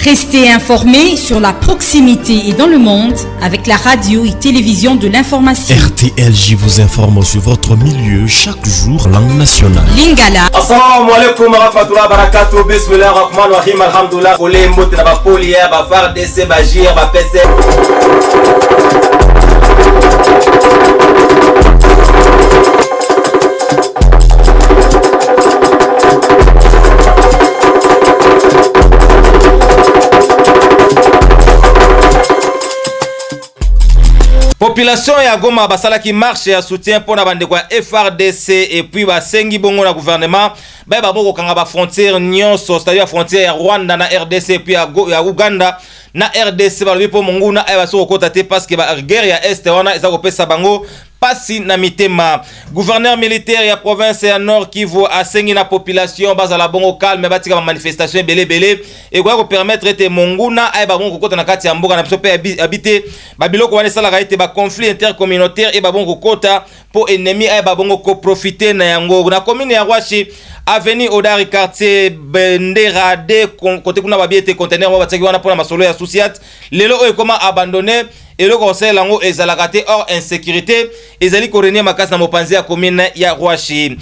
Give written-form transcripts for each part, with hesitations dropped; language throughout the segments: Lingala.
Restez informés sur la proximité et dans le monde avec la radio et télévision de l'information. RTLJ vous informe sur votre milieu chaque jour langue nationale. Lingala. Assalamu alaikum warahmatullahi wabarakatuh. Bismillahir rahmanir rahim. Alhamdulillah. Kole mbote na ba polier ba FARDC ba JIR ba PC. Population ya Goma basala qui marche ya soutien pour na bande kwa FARDC et puis ba sengi bongo na gouvernement ba bongo kanga ba frontière nyonso c'est-à-dire frontière ya Rwanda na RDC puis ya Uganda na RDC ba lobi po monguna ay baso kota te parce que ba guerre ya est wana eza ko pesa bango pasi na mitema. Gouverneur militaire ya province ya Nord Kivu a sengi na population bazala bongo calme batika ba manifestation belé et quoi ko permettre te monguna ay ba bongo kota na kati ya mboka na biso pe habiter ba biloko wana sala ka ete ba conflit intercommunautaire et ba bongo kota po ennemi ay ba bongo ko profiter na yango na commune ya Rwashi avenue Odari quartier Bendera de côté kuna ba biete conteneur ba tsaki wana pona masolo ya sociat lelo oyo comment abandonner et le conseil lango ezalakate hors insécurité ezali korenia makasi na mopanzi ya commune ya Rwashi.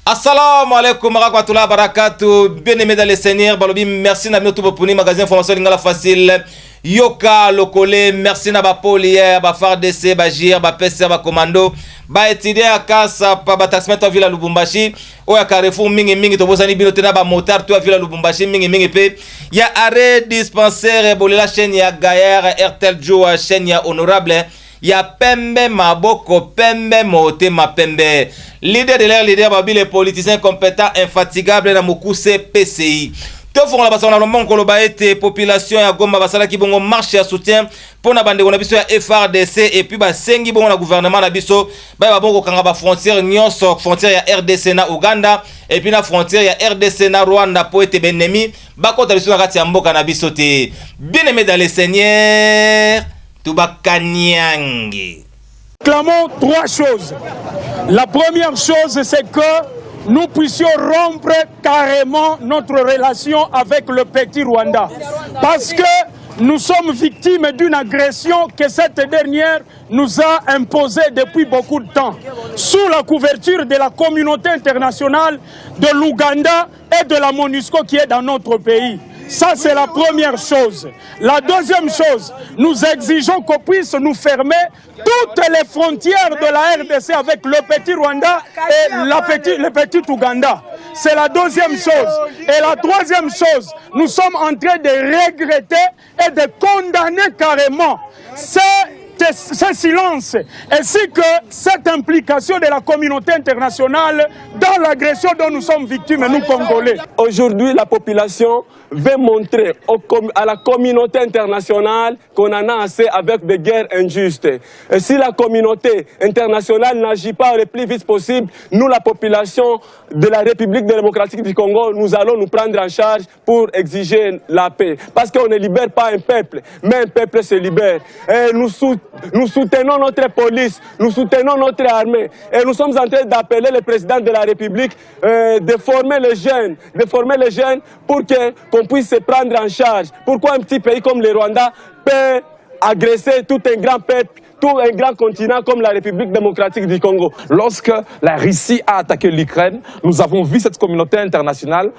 Assalamu alaikum warahmatullahi wabarakatuh. Bien-aimés dans le Seigneur, balobi merci na bino tout pour magazine information lingala facile. Yoka lokole merci na ba polier ba FARDC ba JIR ba PC ba commando ba étudier akasa pa ba taximètre villa Lubumbashi o ya Carrefour mingi to bozani bino tena ba motard to villa Lubumbashi mingi pe ya arrêt dispensaire bolela chaîne ya Gaillard RTL Joe chaîne ya honorable ya pembe maboko pembe motema pembe leader de l'air leader babi les politiciens compétents infatigables na mokuse PCI. Tout font la base on a le monde que population ya Goma basala ki bongo marche ya soutien pour na bande on a biso ya FARDC et puis ba sengi bongo na gouvernement na biso ba bongo kanga ba frontière nyonso frontière ya RDC na Uganda et puis na frontière ya RDC na Rwanda po ete benemi ba kota biso na kati ya mboka na biso te. Bien-aimés dans le Seigneur, tubakanyangi. Clamons trois choses. La première chose c'est que nous puissions rompre carrément notre relation avec le petit Rwanda. Parce que nous sommes victimes d'une agression que cette dernière nous a imposée depuis beaucoup de temps. Sous la couverture de la communauté internationale, de l'Ouganda et de la MONUSCO qui est dans notre pays. Ça, c'est la première chose. La deuxième chose, nous exigeons qu'on puisse nous fermer toutes les frontières de la RDC avec le petit Rwanda et le petit Ouganda. C'est la deuxième chose. Et la troisième chose, nous sommes en train de regretter et de condamner carrément ce silence, ainsi que cette implication de la communauté internationale dans l'agression dont nous sommes victimes, nous Congolais. Aujourd'hui, la population veut montrer à la communauté internationale qu'on en a assez avec des guerres injustes. Et si la communauté internationale n'agit pas le plus vite possible, nous, la population de la République démocratique du Congo, nous allons nous prendre en charge pour exiger la paix. Parce qu'on ne libère pas un peuple, mais un peuple se libère. Et nous soutenons notre police, nous soutenons notre armée. Et nous sommes en train d'appeler le président de la République de former les jeunes pour qu'on puisse se prendre en charge. Pourquoi un petit pays comme le Rwanda peut agresser tout un grand peuple, tout un grand continent comme la République démocratique du Congo? Lorsque la Russie a attaqué l'Ukraine, nous avons vu cette communauté internationale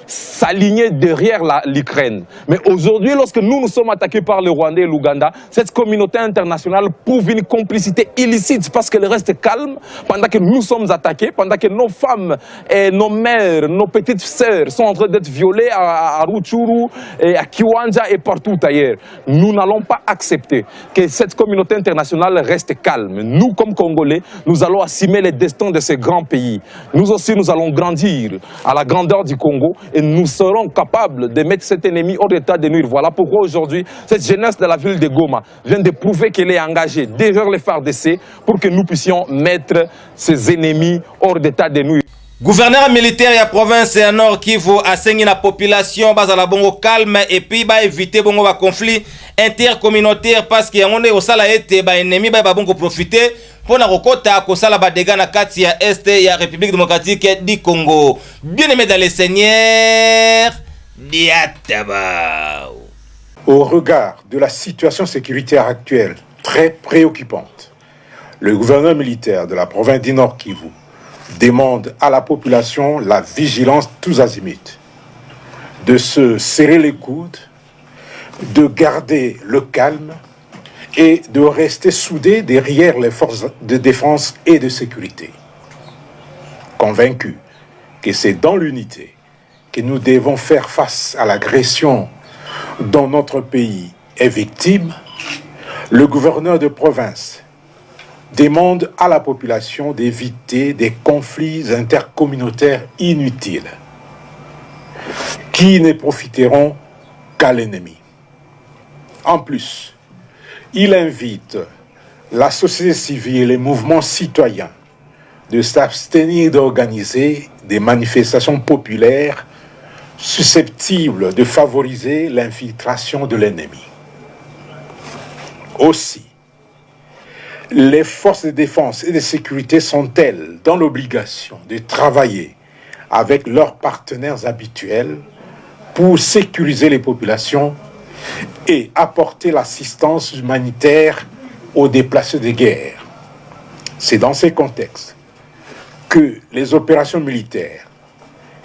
s'aligner derrière l'Ukraine. Mais aujourd'hui, lorsque nous sommes attaqués par le Rwanda et l'Ouganda, cette communauté internationale prouve une complicité illicite parce qu'elle reste calme pendant que nous sommes attaqués, pendant que nos femmes et nos mères, nos petites sœurs sont en train d'être violées à Rutshuru, et à Kiwanja et partout ailleurs. Nous n'allons pas accepter que cette communauté internationale reste calme. Nous, comme Congolais, nous allons assumer les destins de ces grands pays. Nous aussi, nous allons grandir à la grandeur du Congo et nous serons capables de mettre cet ennemi hors d'état de nuire. Voilà pourquoi aujourd'hui, cette jeunesse de la ville de Goma vient de prouver qu'elle est engagée derrière les FARDC pour que nous puissions mettre ces ennemis hors d'état de nuire. Gouverneur militaire ya province ya Nord Kivu a sengi la population bazala bongo calme et puis ba éviter bongo ba conflit intercommunautaire parce que yangonde osala ete ba ennemi ba bongo profiter pona kokota kosala ba dégâts na kati ya est ya République démocratique du Congo. Bien-aimés dans le Seigneur, Diataba. Au regard de la situation sécuritaire actuelle, très préoccupante, le gouverneur militaire de la province du Nord Kivu demande à la population la vigilance tous azimuts, de se serrer les coudes, de garder le calme et de rester soudés derrière les forces de défense et de sécurité. Convaincus que c'est dans l'unité que nous devons faire face à l'agression dont notre pays est victime, le gouverneur de province demande à la population d'éviter des conflits intercommunautaires inutiles qui ne profiteront qu'à l'ennemi. En plus, il invite la société civile et les mouvements citoyens de s'abstenir d'organiser des manifestations populaires susceptibles de favoriser l'infiltration de l'ennemi. Aussi, les forces de défense et de sécurité sont-elles dans l'obligation de travailler avec leurs partenaires habituels pour sécuriser les populations et apporter l'assistance humanitaire aux déplacés de guerre. C'est dans ces contextes que les opérations militaires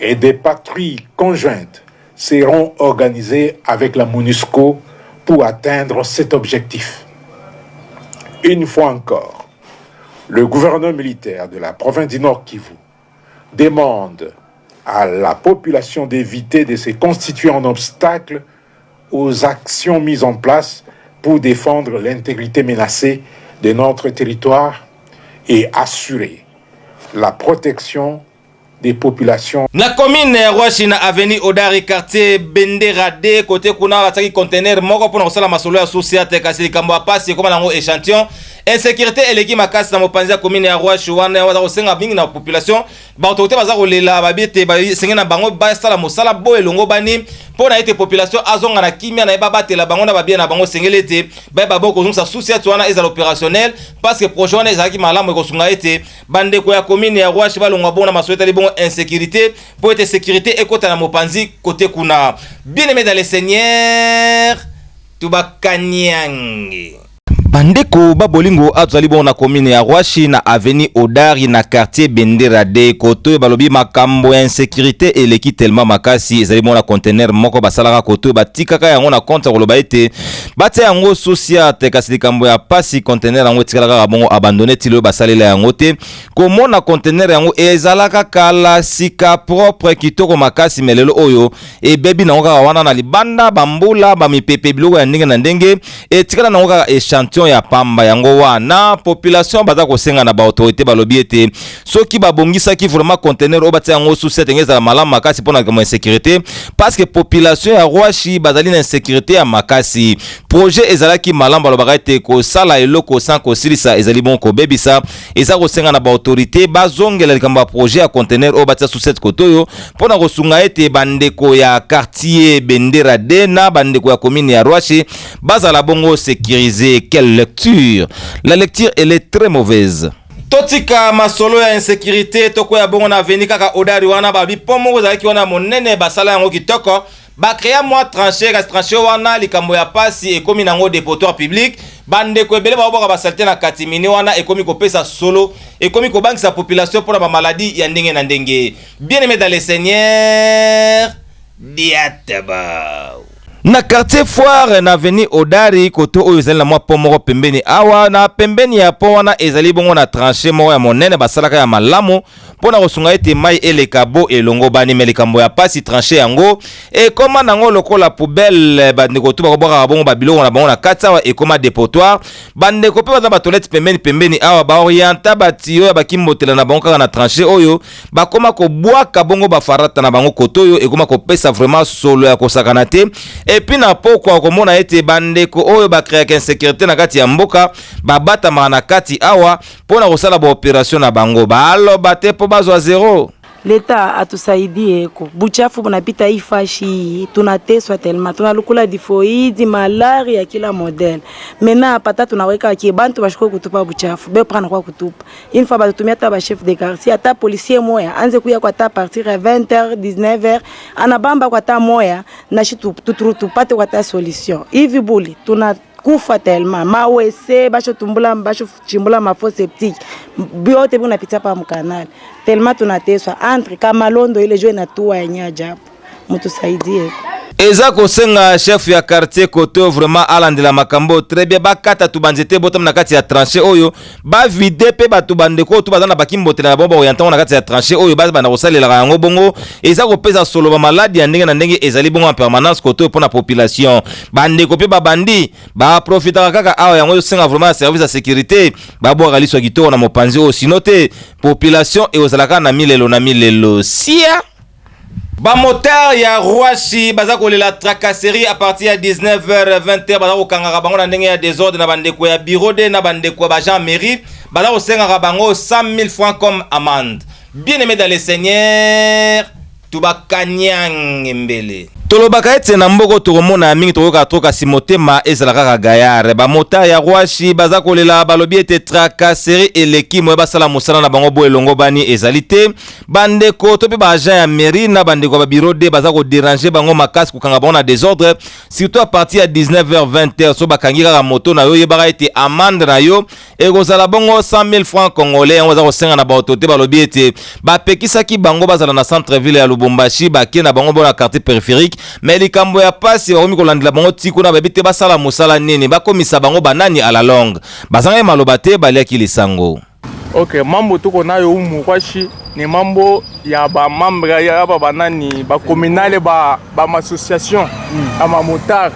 et des patrouilles conjointes seront organisées avec la MONUSCO pour atteindre cet objectif. Une fois encore, le gouverneur militaire de la province du Nord Kivu demande à la population d'éviter de se constituer en obstacle aux actions mises en place pour défendre l'intégrité menacée de notre territoire et assurer la protection des populations. Na commune ya Rwashi na avenue Odari quartier Bendera D côté kuna bataki conteneur moko pona kosala masolo ya société kasi likambo apasi koma nango échantillon insécurité eleki makasi na mopanzi ya commune ya Rwashi wana waza kosenga mingi na population ba autorité baza kolela babete ba senga na bango ba sala mosala bo elongo bani pona ete population azonga na kimia na eba batela bango na babia na bango sengelete ba babo kozongsa société wana ezala opérationnel parce que projet wana ezaki malamu ekosunga ete bande ko ya commune ya Rwashi balongwa bona masolo bongo insécurité pour être sécurité et côté na mopanzi côté kuna bien aimé dans les seigneurs Tubakanyangi bandeko babolingo azali bon na commune ya Rwashi na avenue Odari na quartier Bendera D koto balobi makambo ya insécurité eleki tellement makasi ezali bon na conteneur moko basalaka koto batikaka yango na compte koloba ete batia yango société kasi likambo ya pasi conteneur yango tikalaka bongo abandonné tilo basalela yango te komona conteneur yango ezalaka kala sika propre kitoko makasi melelo oyo e bebi na ngoka wana na libanda bambula bamipepe biloko ya ndenge na ndenge e tikala na ngoka échantillon ya pamba yango wana population baza kosenga na ba autorité balobi ete soki babongisa ki vraiment conteneur o batia yango société ngeza malamu makasi pona comme insécurité parce que population ya Rwashi bazali na insécurité ya makasi projet ezalaki malamu balobaka ete ko sala eloko sans kosilisa ezali bon ko bebisa eza kosenga na ba autorité bazongela likambo ya projet ya conteneur o batia société kotoyo pona kosunga ete bandeko ya quartier Bendera D na bandeko ya commune ya Rwashi bazala bongo sécuriser. Quelle lecture? La lecture elle est très mauvaise. Totika masolo ya insécurité toko ya bongo na veni kaka Odari wana babi pomo zaki wana monene basala yango kitoko ba créer moi tranché wana likambo ya pasi ekomi nango dépotoir public bande ko ebele ba boka basalte na katimini wana ekomi kopesa solo ekomi ko bangisa population pour ba maladie ya ndenge na ndenge. Bien aimé dans les seigneurs Diataba na quartier Foire na avenue Odari koto oyo ezali na mwa po moko pembeni awa na pembeni ya po wana ezali bongo na tranché moko ya monene basalaka ya malamu pona kosunga ete mai eleka bo elongo bani melikambo ya pasi tranché yango e koma nango lokola poubelle bandeko tu bakoboka bongo babiloko na bango na kati awa ekoma dépotoir bandeko pe baza batolete pembeni awa baorienta batio ya bakimbotela na bango kaka na tranché oyo bakoma kobwaka bongo bafarata na bango koto oyo ekoma kopesa vraiment solo ya kosakana te et puis na pokwa komona ete bandeko oyo ba créer insécurité na kati ya mboka babata na kati awa pona kosala ba opération na bango baloba te po bazwa zéro. leta atusaidie ko buchafu bunapita ifashi tunateswa telma tunalukula difoidi malaria kila model mena pata tunaweka kibantu bashiko kutupa buchafu be prana kwa kutupa une fois batutumia ta ba chef de quartier ata policier moya anze kuya kwa ta partir à 20h 19h anabamba kwa ta moya na shitu tupate kwa ta solution hivi buli tuna kufa tellement mawese basho tumbula basho chimbula mafo septique biote buna pita pa mkanali tellement tunateswa entre kamalondo ile jo inatua yenye ajabu mutusaidie eza kosenga chef ya quartier koto vraiment alandela makambo très bien bakata tubanzete botam na kati ya tranché oyo ba vide pe batu bandeko to bazana bakimbotela na bomba oyantanga na kati ya tranché oyo ba bana kosalela yango bongo eza kopesa solo ba maladi ya ndenge na ndenge ezali bongo en permanence koto pona population bandeko pe babandi ba profitaka kaka awa yango senga vraiment service de sécurité ba bo raliswa kitoko na mopanzi o sinote population e ozalaka na milelo sia. Ba moteur ya Rwashi baza kolela tracasserie à partir ya 19h 20h baza kokangaka bango na ndenge ya désordre na bandeko ya bureau de na bandeko ba Jean mairie baza kosenga bango 100 000 francs comme amende. Bien aimé dans le Seigneur tubakanyang mbele tolobaka ete na mboko tokomona mingi tokoka toka simotema ezalaka ka gayare ba moteur ya Rwashi baza kolela balobi ete tracasserie eleki mo basala mosala na bango bo elongo bani ezalite bandeko to pe ba agent ya mairie na bandeko ba bureau de baza ko déranger bango makasi kokanga bango na désordre surtout à partir ya 19h 20h so bakangi kaka moto na yo yebaka ete amende na yo ekozala bongo 100 000 francs congolais yango baza kosenga na baautorité balobi ete bapekisaki bango bazala na centre ville ya Lubumbashi bake na bango bona quartier périphérique mais likambo ya pasi bakomi kolandela bango tiko na babite basala mosala nini bakomisa bango banani à la longue bazanga maloba te baliaki lisango. Ok, mambo tuko nayo umu kwashi ni mambo ya ba membre ya ba banani ba communale ba association ama motar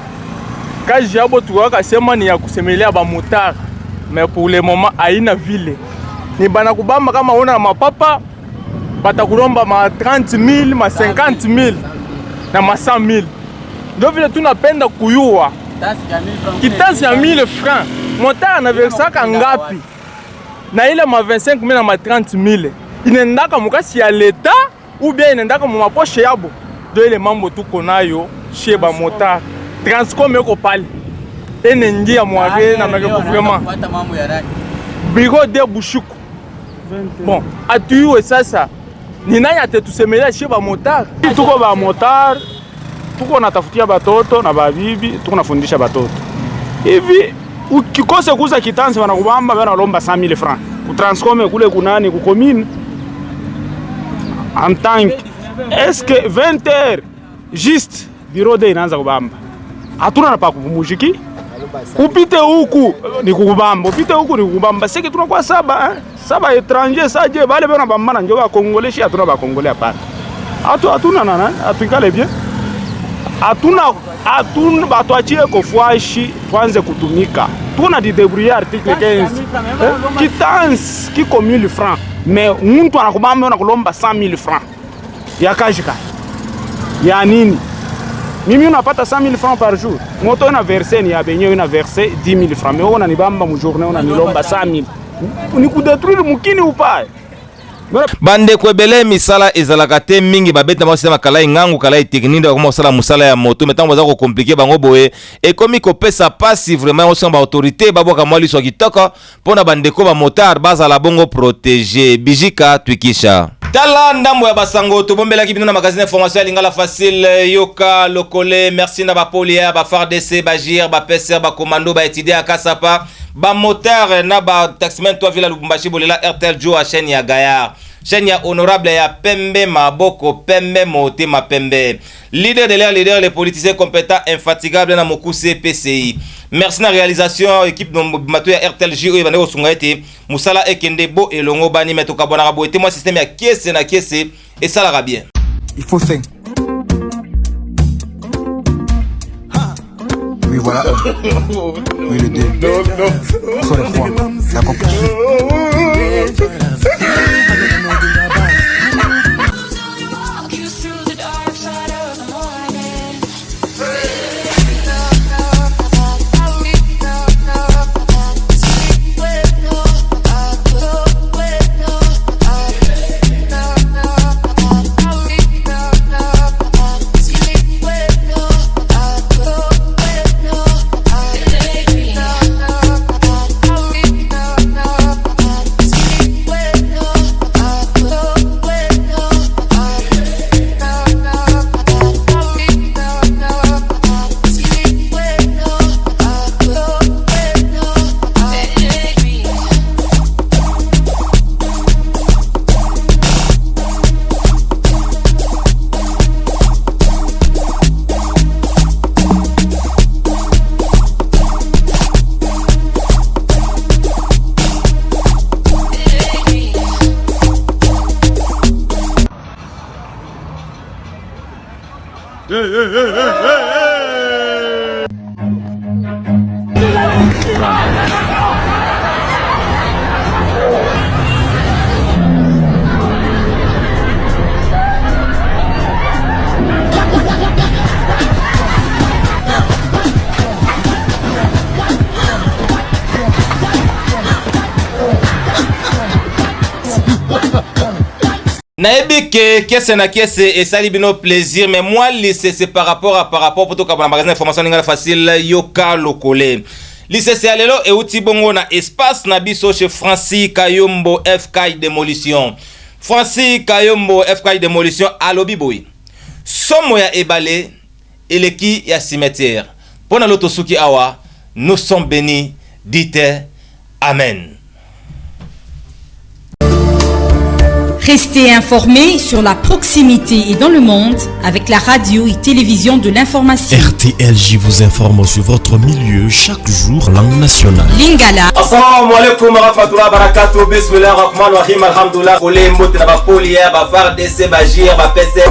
kaji abo tuko sema ni ya kusemelea ba motar mais pour le moment aina ville ni bana kubamba kama una mapapa batakulomba ma 30 000 ma 50 000 na ma 100 000 ndio vile tunapenda kuyua kitasi ya 1000 francs motar na versaka ngapi na ile ma 25 000 na ma 30 000 inendaka mukasi ya leta ou bien inendaka mu maposhe yabo ndio ile mambo tuko nayo chez ba motar Transcom eko pale ene ndia mwage na meko vraiment bigo de bushuku bon atuiwe sasa ni nani atetusemelea chez ba motar tuko ba motar tuko natafutia batoto na babibi tuko nafundisha batoto hivi ukikose kuza kitanzi wanakubamba wanalomba 100 000 francs ku Transcom kule kunani ku commune en tant est-ce que 20h juste bureau de inaanza kubamba hatuna na pa kumujiki upite huku ni kukubamba upite huku ni kukubamba sisi tunakuwa saba saba étranger saje bale bana bambana njo ba congolais shi hatuna ba congolais hapa hatuna nana atukale bien hatuna batuachie kofwashi tuanze kutumika tuna didebrouiller article 15 kitansi kiko 1000 francs mais mtu anakubamba anakulomba 100 000 francs ya kajika ya nini mimi unapata 100 000 francs par jour moto ina verser ni ya benye ina verser 10 000 francs mais ona nibamba mu journée ona nilomba 100 000 ni kudetruire mukini upaye bande kwebele misala ezalaka te mingi babeta basema kala ngangu kala technique de comment sala musala ya moto metango za ko compliquer bango boye et comme ko pesa pas vraiment on ba autorité baboka mwali so kitoko pona bande ko ba motard bazala bongo protéger bijika twikisha tala ndambo ya basango to bombela ki bino na magazine information ya lingala facile yoka lokole merci na ba polier ba FARDC ba GIR ba PCR ba commando ba étudier à Kasapa ba moteur na ba taximan to villa Lubumbashi bolela RTL Jo a chaîne ya Gayar chaîne ya honorable ya Pembe Maboko Pembe Motema Pembe leader de l'air leader les politiciens compétents infatigables na Mokuse PCI merci na réalisation équipe de mato ya RTL Jo e bande osunga ete musala ekende bo elongo bani metoka bona rabo ete moi système ya kiese na kiese et ça la bien il faut 5. Oui, voilà. Oui, le 2. Non. Sur les 3. La conclusion. Naebi que kese na kese et ça libino plaisir mais moi c'est par rapport pour tout comme magasin d'information n'ingala facile yoka lokole. Lycée c'est alelo et outi bongo na espace na biso chez Francis Kayombo FK Démolition. Francis Kayombo FK Démolition alobi boy. Somo ya ebale eleki ya cimetière. Pona lotosuki awa, nous sommes bénis. Dites amen. Restez informés sur la proximité et dans le monde avec la radio et télévision de l'information. RTLJ vous informe sur votre milieu chaque jour, langue nationale. Lingala. Assalamu alaikum wa rahmatullahi wa barakatuh. Bismillah ar-Rahman ar-Rahim. Alhamdulillah. Kole mbote na ba polier, ba FARDC, ba JIR, ba PC.